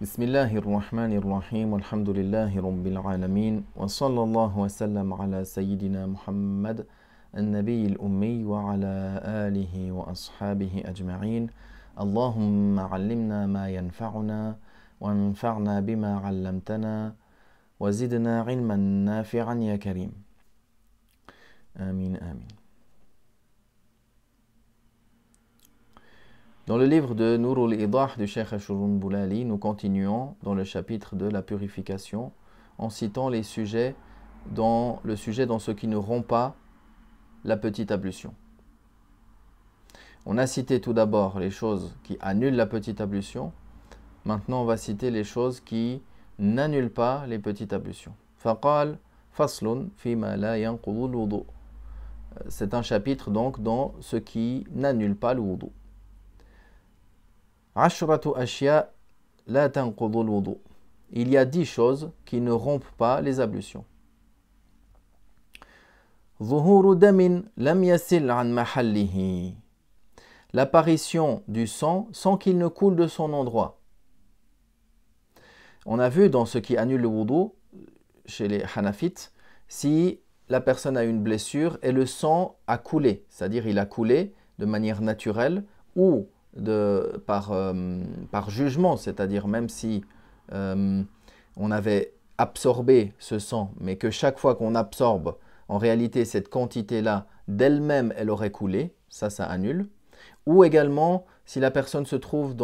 بسم الله الرحمن الرحيم والحمد لله رب العالمين وصلى الله وسلم على سيدنا محمد النبي الأمي وعلى آله وأصحابه أجمعين. اللهم علمنا ما ينفعنا وانفعنا بما علمتنا وزدنا علما نافعا يا كريم. آمين آمين. Dans le livre de Nourul Idah du Cheikh Ashurun Boulali, nous continuons dans le chapitre de la purification en citant les sujets dans ce qui ne rompt pas la petite ablution. On a cité tout d'abord les choses qui annulent la petite ablution. Maintenant, on va citer les choses qui n'annulent pas les petites ablutions. Faqal faslun fima la yanqudu al-wudu. C'est un chapitre donc dans ce qui n'annule pas le wudu. Ashratu ashya la tanqudu al-wudu. Il y a 10 choses qui ne rompent pas les ablutions. Zuhuru damin lam yasil an mahallihi. L'apparition du sang sans qu'il ne coule de son endroit. On a vu dans ce qui annule le wudu, chez les Hanafites, si la personne a une blessure et le sang a coulé, c'est-à-dire il a coulé de manière naturelle ou par jugement, c'est-à-dire même si on avait absorbé ce sang, mais que chaque fois qu'on absorbe, en réalité cette quantité-là, d'elle-même, elle aurait coulé, ça annule. Ou également, si la personne se trouve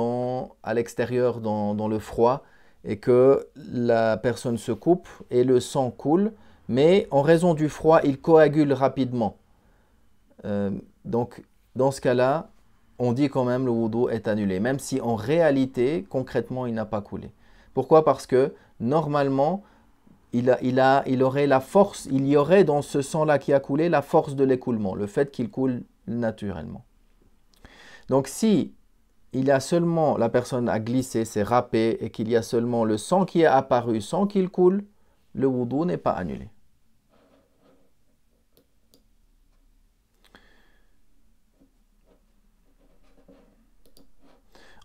à l'extérieur, dans le froid, et que la personne se coupe et le sang coule, mais en raison du froid, il coagule rapidement. Donc, dans ce cas-là, on dit quand même le wudu est annulé, même si en réalité, concrètement, il n'a pas coulé. Pourquoi? Parce que normalement, il aurait la force, il y aurait dans ce sang-là qui a coulé la force de l'écoulement, le fait qu'il coule naturellement. Donc si la personne a glissé, s'est râpée et qu'il y a seulement le sang qui est apparu sans qu'il coule, le wudu n'est pas annulé.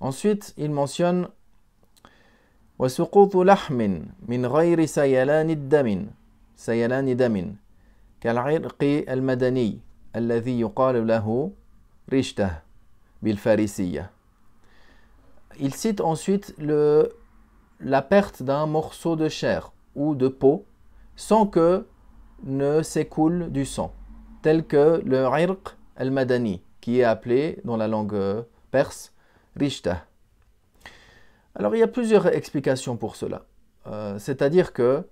Ensuite, il mentionne وسقوط لحم من غير سيلان دم كالعرق المدني الذي يقال له رشته بالفارسية. Il cite ensuite la perte d'un morceau de chair ou de peau sans que ne s'écoule du sang, tel que le irq al-madani, qui est appelé dans la langue perse Rishtah. Alors il y a plusieurs explications pour cela. C'est-à-dire que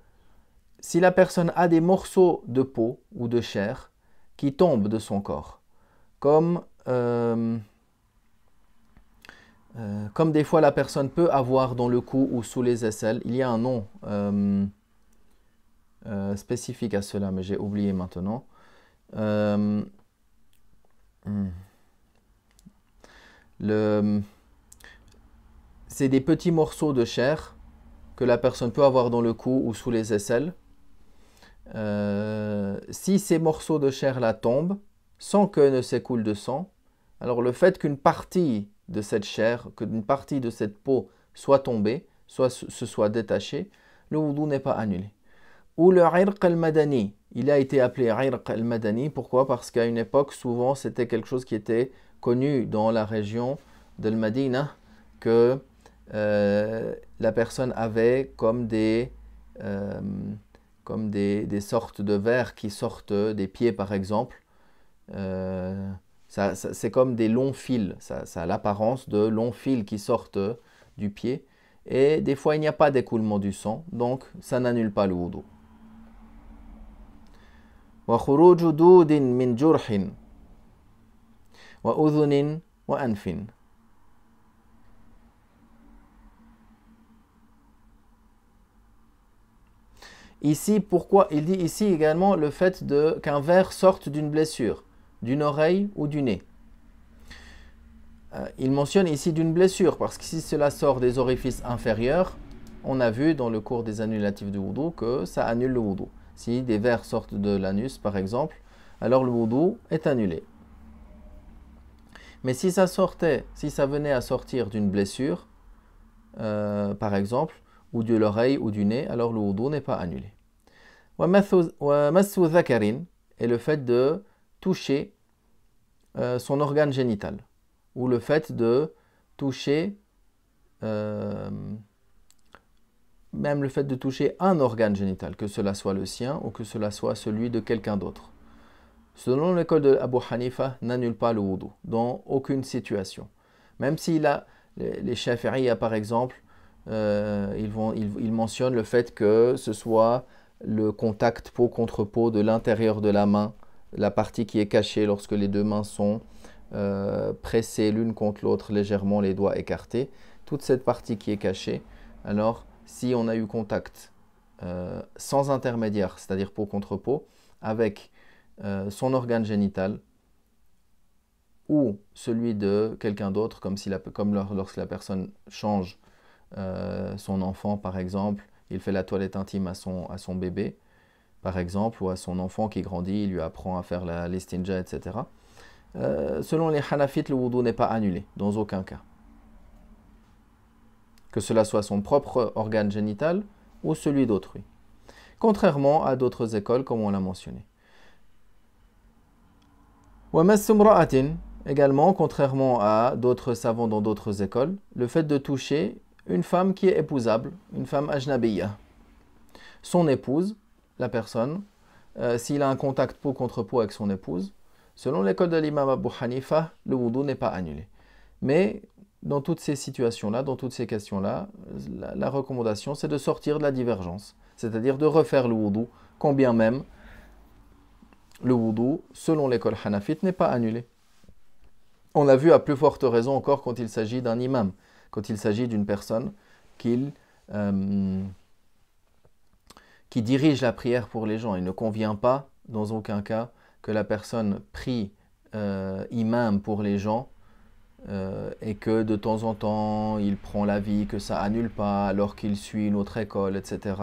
si la personne a des morceaux de peau ou de chair qui tombent de son corps, comme des fois la personne peut avoir dans le cou ou sous les aisselles, il y a un nom spécifique à cela, mais j'ai oublié maintenant. C'est des petits morceaux de chair que la personne peut avoir dans le cou ou sous les aisselles. Si ces morceaux de chair-là tombent sans que ne s'écoule de sang, alors le fait qu'une partie de cette chair, qu'une partie de cette peau soit tombée, se soit détachée, le wudu n'est pas annulé. Ou le irq al-madani, il a été appelé irq al-madani, pourquoi? Parce qu'à une époque, souvent, c'était quelque chose qui était connu dans la région de Medina, que la personne avait comme des sortes de vers qui sortent des pieds, par exemple. C'est comme des longs fils, ça a l'apparence de longs fils qui sortent du pied. Et des fois, il n'y a pas d'écoulement du sang, donc ça n'annule pas le wudu. وَخُرُوجُ دُودٍ مِنْ جُرْحٍ وَأُذُنٍ وَأَنْفٍ. Ici, pourquoi? Il dit ici également le fait qu'un ver sorte d'une blessure, d'une oreille ou du nez. Il mentionne ici d'une blessure, parce que si cela sort des orifices inférieurs, on a vu dans le cours des annulatifs du wudu que ça annule le wudu. Si des vers sortent de l'anus, par exemple, alors le wudu est annulé. Mais si ça venait à sortir d'une blessure, par exemple, ou de l'oreille ou du nez, alors le wudu n'est pas annulé. وَمَسُّ ذَكَرٍ est le fait de toucher son organe génital, ou le fait de toucher, même le fait de toucher un organe génital, que cela soit le sien ou que cela soit celui de quelqu'un d'autre. Selon l'école de Abu Hanifa, n'annule pas le wudu dans aucune situation. Même si les Shafi'iyya par exemple, ils mentionnent le fait que ce soit le contact peau contre peau de l'intérieur de la main, la partie qui est cachée lorsque les deux mains sont pressées l'une contre l'autre, légèrement les doigts écartés. Toute cette partie qui est cachée, alors si on a eu contact sans intermédiaire, c'est-à-dire peau contre peau, avec son organe génital ou celui de quelqu'un d'autre, comme lorsque la personne change son enfant par exemple, il fait la toilette intime à son bébé par exemple, ou à son enfant qui grandit, il lui apprend à faire l'estinja, etc. Selon les Hanafites, le wudu n'est pas annulé, dans aucun cas. Que cela soit son propre organe génital ou celui d'autrui. Contrairement à d'autres écoles, comme on l'a mentionné. Également, contrairement à d'autres savants dans d'autres écoles, le fait de toucher une femme qui est épousable, une femme ajnabiyya. Son épouse, la personne, s'il a un contact peau contre peau avec son épouse, selon l'école de l'imam Abu Hanifa, le wudu n'est pas annulé. Mais dans toutes ces situations-là, dans toutes ces questions-là, la recommandation c'est de sortir de la divergence, c'est-à-dire de refaire le wudu, quand bien même le wudu, selon l'école hanafite, n'est pas annulé. On l'a vu à plus forte raison encore quand il s'agit d'un imam, quand il s'agit d'une personne qui dirige la prière pour les gens. Il ne convient pas, dans aucun cas, que la personne prie imam pour les gens et que de temps en temps, il prend l'avis que ça annule pas alors qu'il suit une autre école, etc.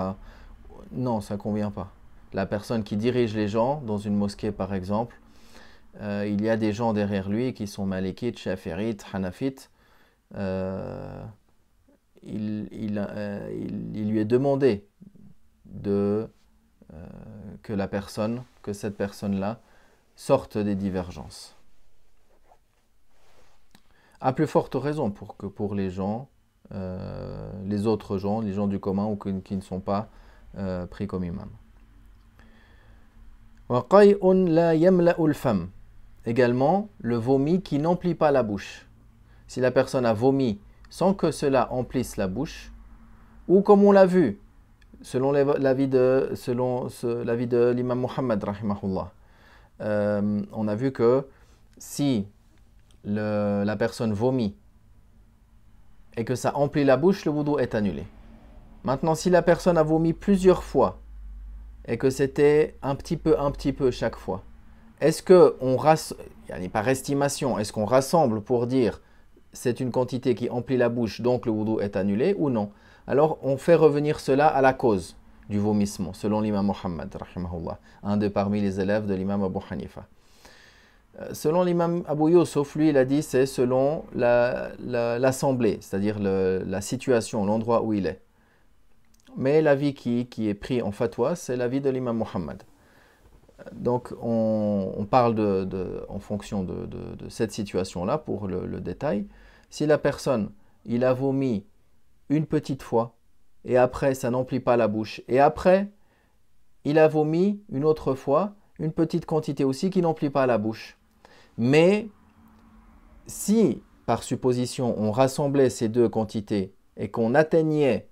Non, ça ne convient pas. La personne qui dirige les gens, dans une mosquée par exemple, il y a des gens derrière lui qui sont malikites, shafi'ites, hanafites. Il lui est demandé que cette personne-là sorte des divergences. À plus forte raison pour les gens, les autres gens, les gens du commun ou qui ne sont pas pris comme imam. Également, le vomi qui n'emplit pas la bouche. Si la personne a vomi sans que cela emplisse la bouche, ou comme on l'a vu, selon l'avis de l'imam Muhammad, rahimahullah, on a vu que si la personne vomit et que ça emplit la bouche, le wudu est annulé. Maintenant, si la personne a vomi plusieurs fois et que c'était un petit peu chaque fois, est-ce qu'on par estimation, est-ce qu'on rassemble pour dire c'est une quantité qui emplit la bouche, donc le wudu est annulé ou non? Alors, on fait revenir cela à la cause du vomissement, selon l'imam Muhammad, rahimahullah, un de parmi les élèves de l'imam Abu Hanifa. Selon l'imam Abu Yusuf, lui, il a dit c'est selon l'assemblée, c'est-à-dire la situation, l'endroit où il est. Mais l'avis qui est pris en fatwa, c'est l'avis de l'imam Muhammad. Donc, on parle en fonction de cette situation-là, pour le détail. Si la personne, il a vomi une petite fois, et après, ça n'emplit pas la bouche, et après, il a vomi une autre fois, une petite quantité aussi qui n'emplit pas la bouche. Mais, si, par supposition, on rassemblait ces deux quantités, et qu'on atteignait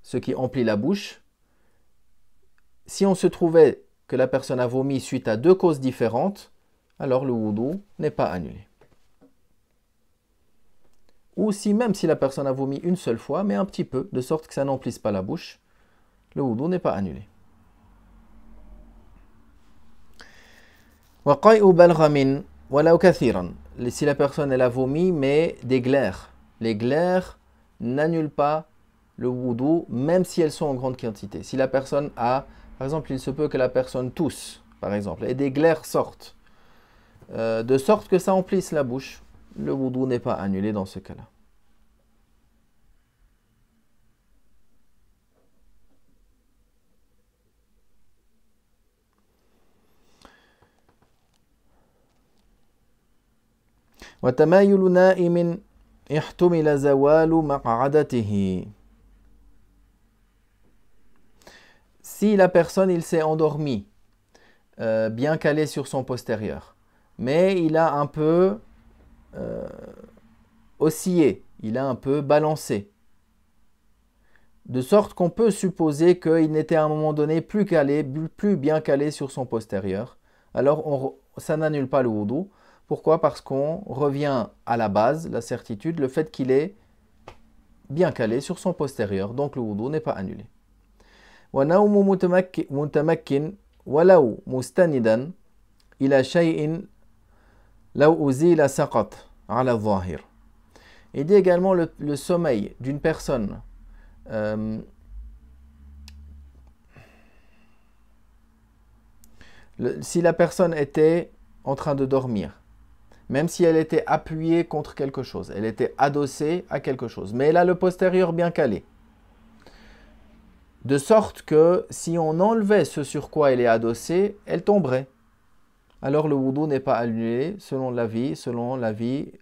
ce qui emplit la bouche, si on se trouvait que la personne a vomi suite à deux causes différentes, alors le wudu n'est pas annulé. Ou même si la personne a vomi une seule fois, mais un petit peu, de sorte que ça n'emplisse pas la bouche, le wudu n'est pas annulé. Si la personne elle a vomi, mais des glaires, les glaires n'annulent pas le wudu, même si elles sont en grande quantité. Si la personne a, par exemple, il se peut que la personne tousse, par exemple, et des glaires sortent, de sorte que ça emplisse la bouche, le wudu n'est pas annulé dans ce cas-là. وتمايل نائم احتمل زوال مقعدته. Si la personne il s'est endormi, bien calé sur son postérieur, mais il a un peu oscillé, il a un peu balancé, de sorte qu'on peut supposer qu'il n'était à un moment donné plus calé, plus bien calé sur son postérieur. Alors ça n'annule pas le wudu. Pourquoi? Parce qu'on revient à la base, la certitude, le fait qu'il est bien calé sur son postérieur. Donc le wudu n'est pas annulé. وَنَوْمُ مُتَمَكِّنْ وَلَوْ مُسْتَنِدًا إِلَى شَيْءٍ لَوْ أُزِيلَ سَقَطْ عَلَى الظَّاهِرِ. Il dit également le sommeil d'une personne si la personne était en train de dormir, même si elle était appuyée contre quelque chose, elle était adossée à quelque chose, mais elle a le postérieur bien calé. De sorte que si on enlevait ce sur quoi elle est adossée, elle tomberait. Alors le wudu n'est pas annulé selon l'avis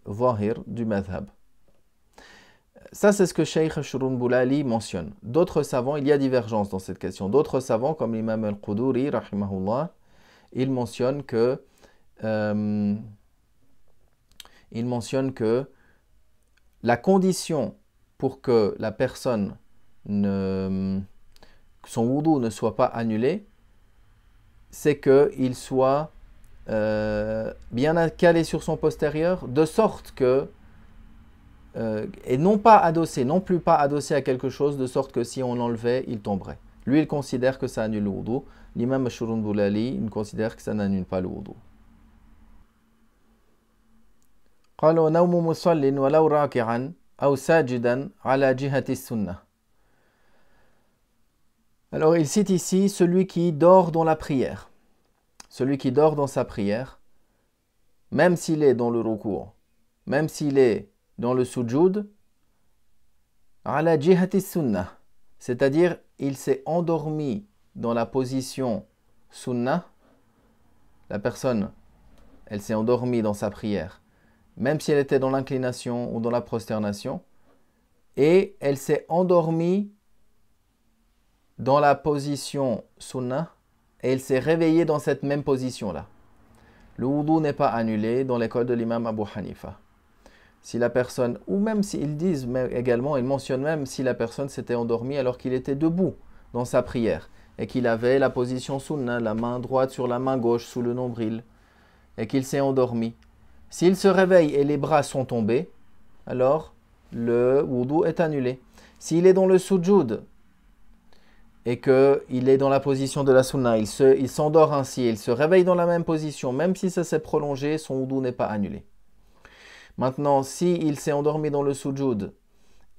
zahir du madhab. Ça, c'est ce que Cheikh Shurunbulali mentionne. D'autres savants, il y a divergence dans cette question. D'autres savants, comme l'imam al-Quduri, rahimahullah, il mentionne que la condition pour que la personne que son wudu ne soit pas annulé, c'est qu'il soit bien calé sur son postérieur, de sorte que et non plus pas adossé à quelque chose, de sorte que si on l'enlevait, il tomberait. Lui, il considère que ça annule le wudu. L'imam Shurunbulali, il considère que ça n'annule pas le wudu. قال ونوم مصل ولو راكعا أو ساجدا على جهة السنة. Alors il cite ici celui qui dort dans la prière. Celui qui dort dans sa prière, même s'il est dans le ruku', même s'il est dans le sujoud, ala jihati sunnah, c'est-à-dire il s'est endormi dans la position sunnah. La personne, elle s'est endormie dans sa prière, même si elle était dans l'inclination ou dans la prosternation, et elle s'est endormie dans la position sunnah, et elle s'est réveillée dans cette même position-là. Le wudu n'est pas annulé dans l'école de l'imam Abu Hanifa. Si la personne, ou même s'ils disent également, ils mentionnent même si la personne s'était endormie alors qu'il était debout dans sa prière, et qu'il avait la position sunnah, la main droite sur la main gauche sous le nombril, et qu'il s'est endormi. S'il se réveille et les bras sont tombés, alors le wudu est annulé. S'il est dans le sujoud, et qu'il est dans la position de la sunna, il s'endort ainsi, il se réveille dans la même position, même si ça s'est prolongé, son wudu n'est pas annulé. Maintenant, s'il s'est endormi dans le sujoud,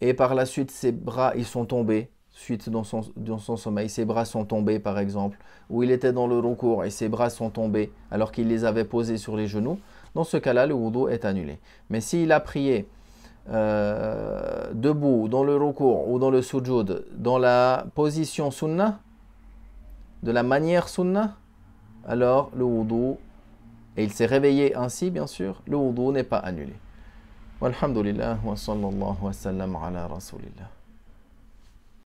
et par la suite ses bras ils sont tombés, suite dans son sommeil, ses bras sont tombés par exemple, ou il était dans le ruku' et ses bras sont tombés alors qu'il les avait posés sur les genoux, dans ce cas-là, le wudu est annulé. Mais s'il a prié debout, dans le ruku' ou dans le sujoud, dans la position sunnah, de la manière sunnah, alors le wudu, et il s'est réveillé ainsi bien sûr, le wudu n'est pas annulé. Walhamdulillah wa sallallahu wa sallam ala rasulillah.